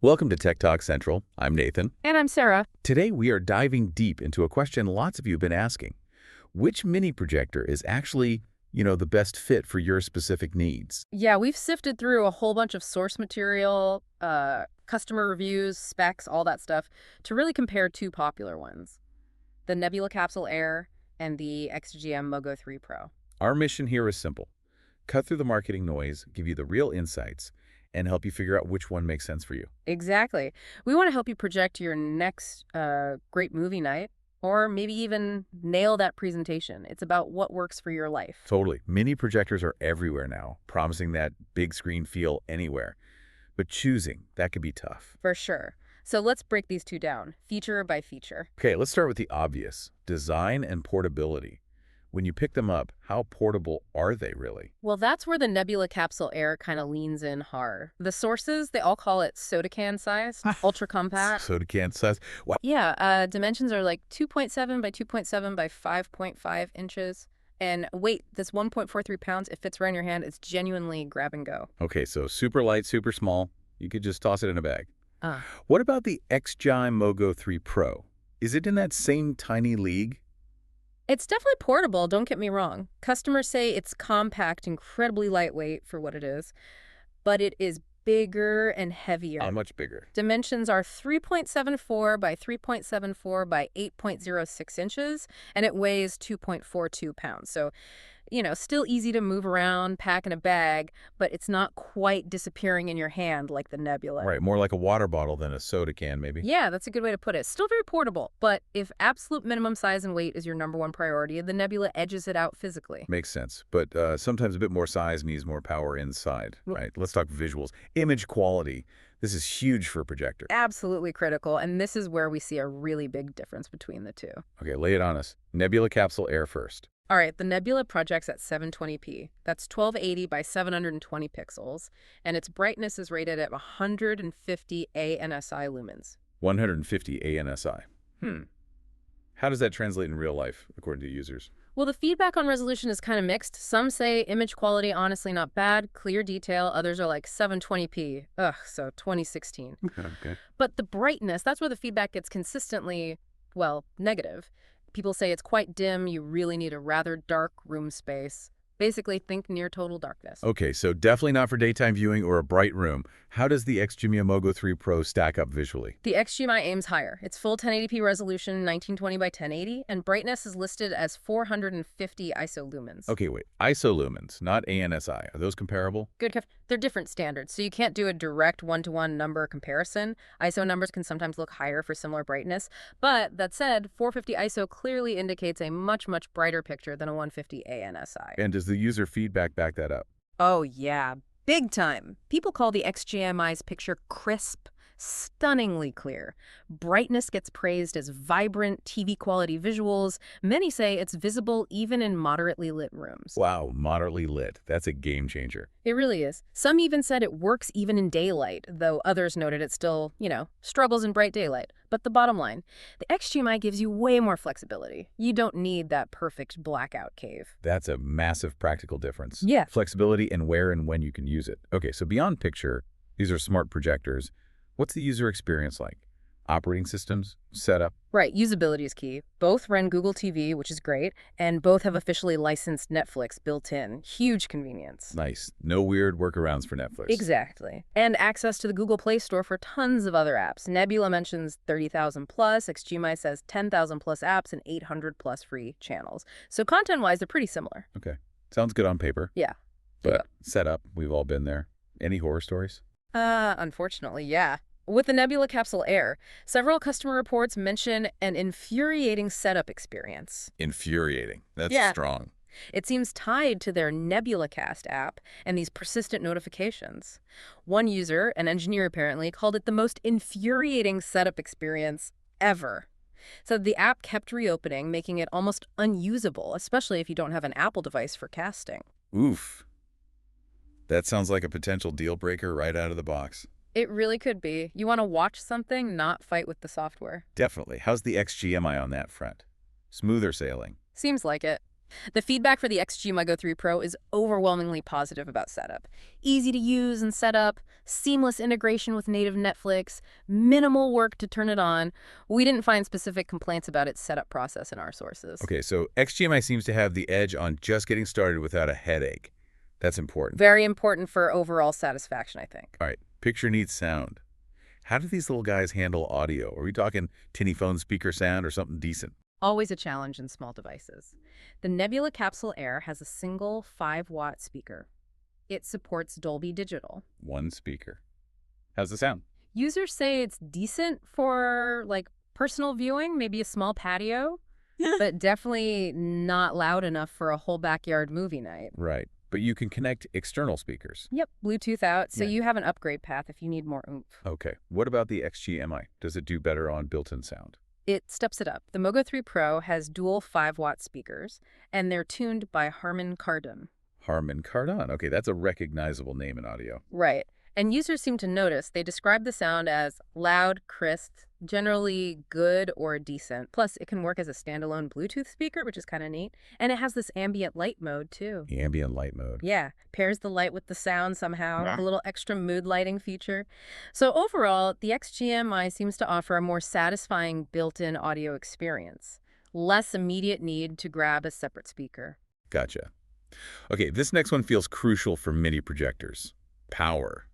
Welcome to Tech Talk Central. I'm Nathan. And I'm Sarah. Today we are diving deep into a question lots of you have been asking. Which mini projector is actually, the best fit for your specific needs? Yeah, we've sifted through a whole bunch of source material, customer reviews, specs, all that stuff, to really compare two popular ones, the NEBULA Capsule Air and the XGIMI MoGo 3 Pro. Our mission here is simple. Cut through the marketing noise, give you the real insights, and help you figure out which one makes sense for you. Exactly. We want to help you project your next great movie night, or maybe even nail that presentation. It's about what works for your life. Totally. Mini projectors are everywhere now, promising that big screen feel anywhere. But choosing, that could be tough. For sure. So let's break these two down, feature by feature. Okay, let's start with the obvious, design and portability. When you pick them up, how portable are they really? Well, that's where the NEBULA Capsule Air kind of leans in hard. The sources, they all call it soda can size, ultra compact. Soda can size? Wow. Yeah, dimensions are like 2.7 by 2.7 by 5.5 inches. And weight, this 1.43 pounds, it fits right in your hand. It's genuinely grab and go. Okay, so super light, super small. You could just toss it in a bag. Uh, What about the XGIMI MoGo 3 Pro? Is it in that same tiny league? It's definitely portable, don't get me wrong. Customers say it's compact, incredibly lightweight for what it is, but it is bigger and heavier. How much bigger? Dimensions are 3.74 by 3.74 by 8.06 inches, and it weighs 2.42 pounds. So, still easy to move around, pack in a bag, but it's not quite disappearing in your hand like the Nebula. Right, more like a water bottle than a soda can, maybe. Yeah, that's a good way to put it. Still very portable, but if absolute minimum size and weight is your #1 priority, the Nebula edges it out physically. Makes sense, but sometimes a bit more size means more power inside, right? Let's talk visuals. Image quality. This is huge for a projector. Absolutely critical, and this is where we see a really big difference between the two. Okay, lay it on us. NEBULA Capsule Air first. All right, the Nebula projects at 720p. That's 1280 by 720 pixels, and its brightness is rated at 150 ANSI lumens. 150 ANSI. How does that translate in real life, according to users? Well, the feedback on resolution is kind of mixed. Some say image quality, honestly not bad, clear detail. Others are like 720p. Ugh, so 2016. Okay. But the brightness, that's where the feedback gets consistently, negative. People say it's quite dim, you really need a rather dark room space. Basically, think near total darkness. Okay, so definitely not for daytime viewing or a bright room. How does the XGIMI MoGo 3 Pro stack up visually? The XGIMI aims higher. It's full 1080p resolution, 1920 by 1080, and brightness is listed as 450 ISO lumens. Okay, wait. ISO lumens, not ANSI. Are those comparable? They're different standards, so you can't do a direct one-to-one number comparison. ISO numbers can sometimes look higher for similar brightness, but that said, 450 ISO clearly indicates a much, much brighter picture than a 150 ANSI. And does the user feedback back that up? Oh, yeah. Big time. People call the XGIMI's picture crisp, stunningly clear. Brightness gets praised as vibrant, TV-quality visuals. Many say it's visible even in moderately lit rooms. Wow, moderately lit. That's a game changer. It really is. Some even said it works even in daylight, though others noted it still, struggles in bright daylight. But the bottom line, the XGIMI gives you way more flexibility. You don't need that perfect blackout cave. That's a massive practical difference. Yeah. Flexibility and where and when you can use it. Okay, so beyond picture, these are smart projectors. What's the user experience like? Operating systems, setup? Right, usability is key. Both run Google TV, which is great, and both have officially licensed Netflix built in. Huge convenience. Nice. No weird workarounds for Netflix. Exactly. And access to the Google Play Store for tons of other apps. Nebula mentions 30,000 plus, XGIMI says 10,000 plus apps and 800 plus free channels. So content-wise, they're pretty similar. Okay. Sounds good on paper. Yeah. But setup, we've all been there. Any horror stories? Unfortunately, yeah. With the NEBULA Capsule Air, several customer reports mention an infuriating setup experience. Infuriating. That's strong. It seems tied to their NebulaCast app and these persistent notifications. One user, an engineer apparently, called it the most infuriating setup experience ever. So the app kept reopening, making it almost unusable, especially if you don't have an Apple device for casting. Oof. That sounds like a potential deal breaker right out of the box. It really could be. You want to watch something, not fight with the software. Definitely. How's the XGMI on that front? Smoother sailing. Seems like it. The feedback for the XGIMI MoGo 3 Pro is overwhelmingly positive about setup. Easy to use and set up, seamless integration with native Netflix, minimal work to turn it on. We didn't find specific complaints about its setup process in our sources. Okay, so XGMI seems to have the edge on just getting started without a headache. That's important. Very important for overall satisfaction, I think. All right, picture needs sound. How do these little guys handle audio? Are we talking tinny phone speaker sound or something decent? Always a challenge in small devices. The NEBULA Capsule Air has a single 5-watt speaker. It supports Dolby Digital. One speaker. How's the sound? Users say it's decent for, like, personal viewing, maybe a small patio, but definitely not loud enough for a whole backyard movie night. Right, but you can connect external speakers. Yep, Bluetooth out, so Yeah. you have an upgrade path if you need more oomph. Okay, what about the XGMI? Does it do better on built-in sound? It steps it up. The MoGo 3 Pro has dual 5-watt speakers, and they're tuned by Harman Kardon. Harman Kardon. Okay, that's a recognizable name in audio. Right. And users seem to notice. They describe the sound as loud, crisp, generally good or decent. Plus, it can work as a standalone Bluetooth speaker, which is kind of neat. And it has this ambient light mode, too. Ambient light mode. Yeah, pairs the light with the sound somehow, Yeah. a little extra mood lighting feature. So overall, the XGMI seems to offer a more satisfying built-in audio experience. Less immediate need to grab a separate speaker. Gotcha. Okay, this next one feels crucial for mini projectors. Power.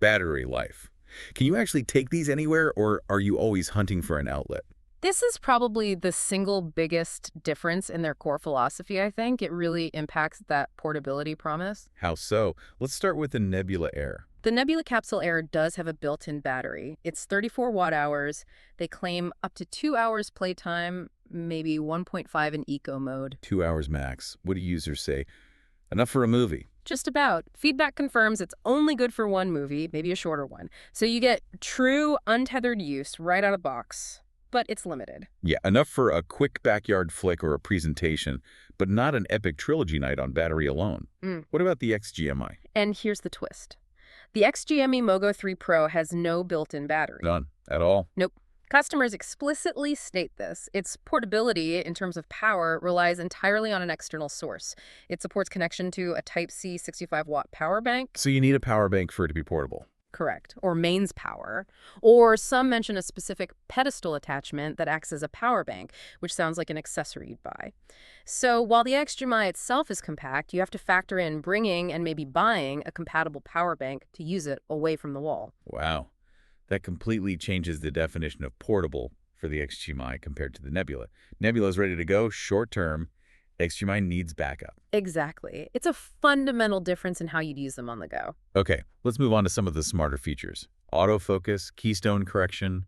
Battery life. Can you actually take these anywhere, or are you always hunting for an outlet? This is probably the single biggest difference in their core philosophy, I think. It really impacts that portability promise. How so? Let's start with the Nebula Air. The NEBULA Capsule Air does have a built-in battery. It's 34 watt-hours. They claim up to 2 hours playtime, maybe 1.5 in eco mode. 2 hours max. What do users say? Enough for a movie. Just about. Feedback confirms it's only good for one movie, maybe a shorter one. So you get true untethered use right out of the box. But it's limited. Yeah, enough for a quick backyard flick or a presentation, but not an epic trilogy night on battery alone. What about the XGMI? And here's the twist. The XGIMI MoGo 3 Pro has no built-in battery. None. At all? Nope. Customers explicitly state this. Its portability in terms of power relies entirely on an external source. It supports connection to a Type-C 65-watt power bank. So you need a power bank for it to be portable. Correct. Or mains power. Or some mention a specific pedestal attachment that acts as a power bank, which sounds like an accessory you'd buy. So while the XGIMI itself is compact, you have to factor in bringing and maybe buying a compatible power bank to use it away from the wall. Wow. That completely changes the definition of portable for the XGMI compared to the Nebula. Nebula is ready to go, short term. XGMI needs backup. Exactly. It's a fundamental difference in how you'd use them on the go. Okay, let's move on to some of the smarter features. Autofocus, keystone correction,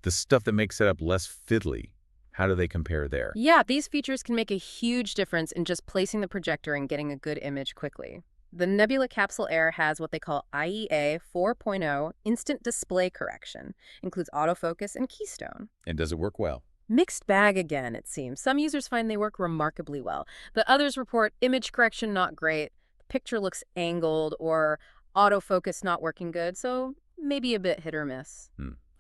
the stuff that makes setup less fiddly. How do they compare there? Yeah, these features can make a huge difference in just placing the projector and getting a good image quickly. The NEBULA Capsule Air has what they call IEA 4.0 Instant Display Correction. Includes autofocus and keystone. And does it work well? Mixed bag again, it seems. Some users find they work remarkably well, but others report image correction not great, the picture looks angled, or autofocus not working good, so maybe a bit hit or miss.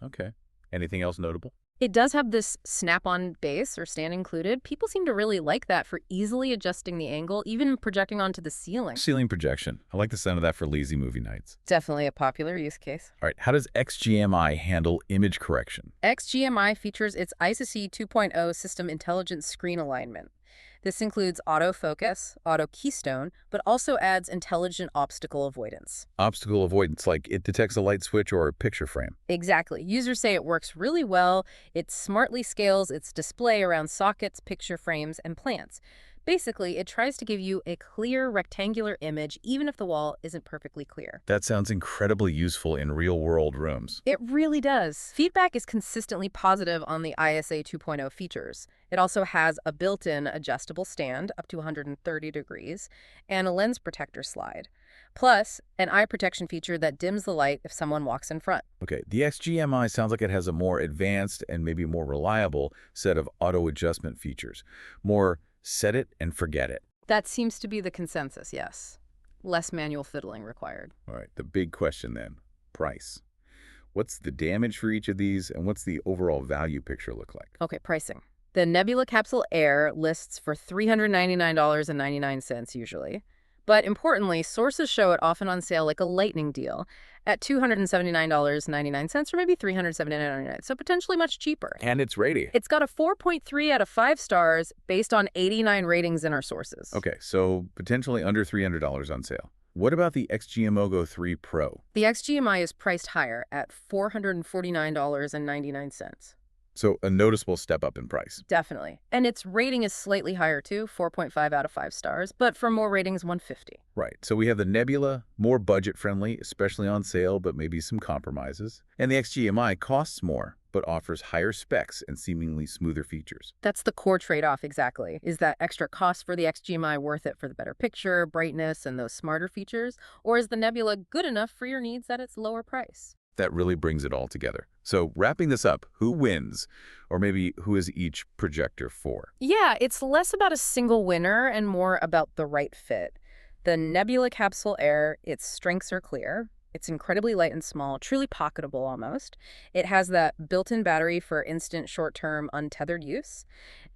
Okay. Anything else notable? It does have this snap-on base or stand included. People seem to really like that for easily adjusting the angle, even projecting onto the ceiling. Ceiling projection. I like the sound of that for lazy movie nights. Definitely a popular use case. All right, how does XGMI handle image correction? XGIMI features its ISOC 2.0 system intelligent screen alignment. This includes autofocus, auto keystone, but also adds intelligent obstacle avoidance. Obstacle avoidance, like it detects a light switch or a picture frame. Exactly. Users say it works really well. It smartly scales its display around sockets, picture frames, and plants. Basically, it tries to give you a clear rectangular image even if the wall isn't perfectly clear. That sounds incredibly useful in real-world rooms. It really does. Feedback is consistently positive on the ISA 2.0 features. It also has a built-in adjustable stand up to 130 degrees and a lens protector slide. Plus, an eye protection feature that dims the light if someone walks in front. Okay, the XGMI sounds like it has a more advanced and maybe more reliable set of auto adjustment features. More set it and forget it. That seems to be the consensus, yes. Less manual fiddling required. All right, the big question then, price. What's the damage for each of these, and what's the overall value picture look like? Okay, pricing. The Nebula Capsule Air lists for $399.99 usually. But importantly, sources show it often on sale like a lightning deal at $279.99 or maybe $379.99, so potentially much cheaper. And it's rating. It's got a 4.3 out of 5 stars based on 89 ratings in our sources. Okay, so potentially under $300 on sale. What about the XGIMI MoGo 3 Pro? The XGMI is priced higher at $449.99. So a noticeable step up in price. Definitely. And its rating is slightly higher too, 4.5 out of 5 stars, but for more ratings, 150. Right. So we have the Nebula, more budget-friendly, especially on sale, but maybe some compromises. And the XGMI costs more, but offers higher specs and seemingly smoother features. That's the core trade-off, exactly. Is that extra cost for the XGMI worth it for the better picture, brightness, and those smarter features? Or is the Nebula good enough for your needs at its lower price? That really brings it all together. So wrapping this up, who wins? Or maybe who is each projector for? Yeah, it's less about a single winner and more about the right fit. The Nebula Capsule Air, its strengths are clear. It's incredibly light and small, truly pocketable almost. It has that built-in battery for instant short-term untethered use,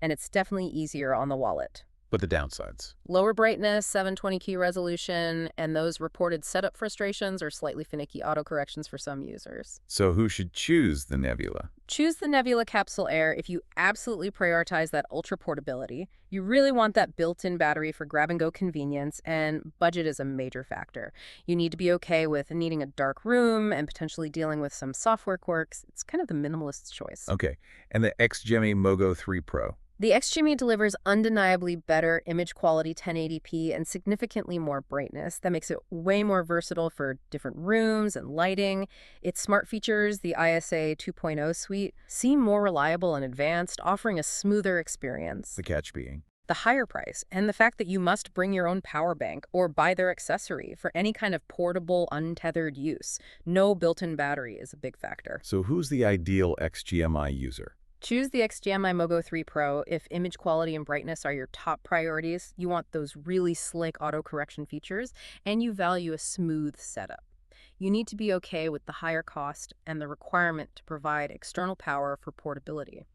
and it's definitely easier on the wallet. But the downsides? Lower brightness, 720p resolution, and those reported setup frustrations or slightly finicky autocorrections for some users. So who should choose the Nebula? Choose the Nebula Capsule Air if you absolutely prioritize that ultra portability. You really want that built-in battery for grab-and-go convenience, and budget is a major factor. You need to be okay with needing a dark room and potentially dealing with some software quirks. It's kind of the minimalist choice. Okay. And the XGIMI MoGo 3 Pro? The XGIMI delivers undeniably better image quality 1080p and significantly more brightness. That makes it way more versatile for different rooms and lighting. Its smart features, the ISA 2.0 suite, seem more reliable and advanced, offering a smoother experience. The catch being? The higher price and the fact that you must bring your own power bank or buy their accessory for any kind of portable, untethered use. No built-in battery is a big factor. So who's the ideal XGMI user? Choose the XGIMI MoGo 3 Pro if image quality and brightness are your top priorities, you want those really slick auto-correction features, and you value a smooth setup. You need to be okay with the higher cost and the requirement to provide external power for portability.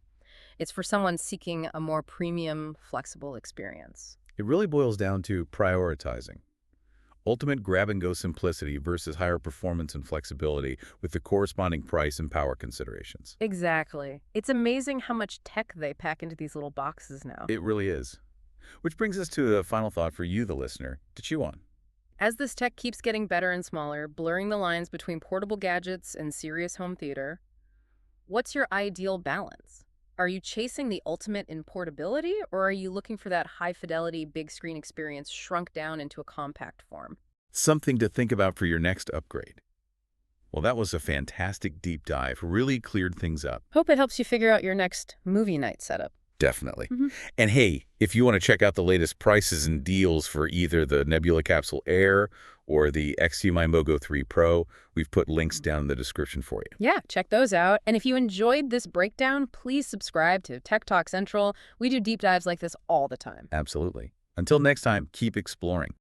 It's for someone seeking a more premium, flexible experience. It really boils down to prioritizing. Ultimate grab-and-go simplicity versus higher performance and flexibility with the corresponding price and power considerations. Exactly. It's amazing how much tech they pack into these little boxes now. It really is. Which brings us to a final thought for you, the listener, to chew on. As this tech keeps getting better and smaller, blurring the lines between portable gadgets and serious home theater, what's your ideal balance? Are you chasing the ultimate in portability, or are you looking for that high-fidelity, big-screen experience shrunk down into a compact form? Something to think about for your next upgrade. Well, that was a fantastic deep dive. Really cleared things up. Hope it helps you figure out your next movie night setup. Definitely. And hey, if you want to check out the latest prices and deals for either the Nebula Capsule Air or the XGIMI MoGo 3 Pro, we've put links down in the description for you. Yeah, check those out. And if you enjoyed this breakdown, please subscribe to Tech Talk Central. We do deep dives like this all the time. Absolutely. Until next time, keep exploring.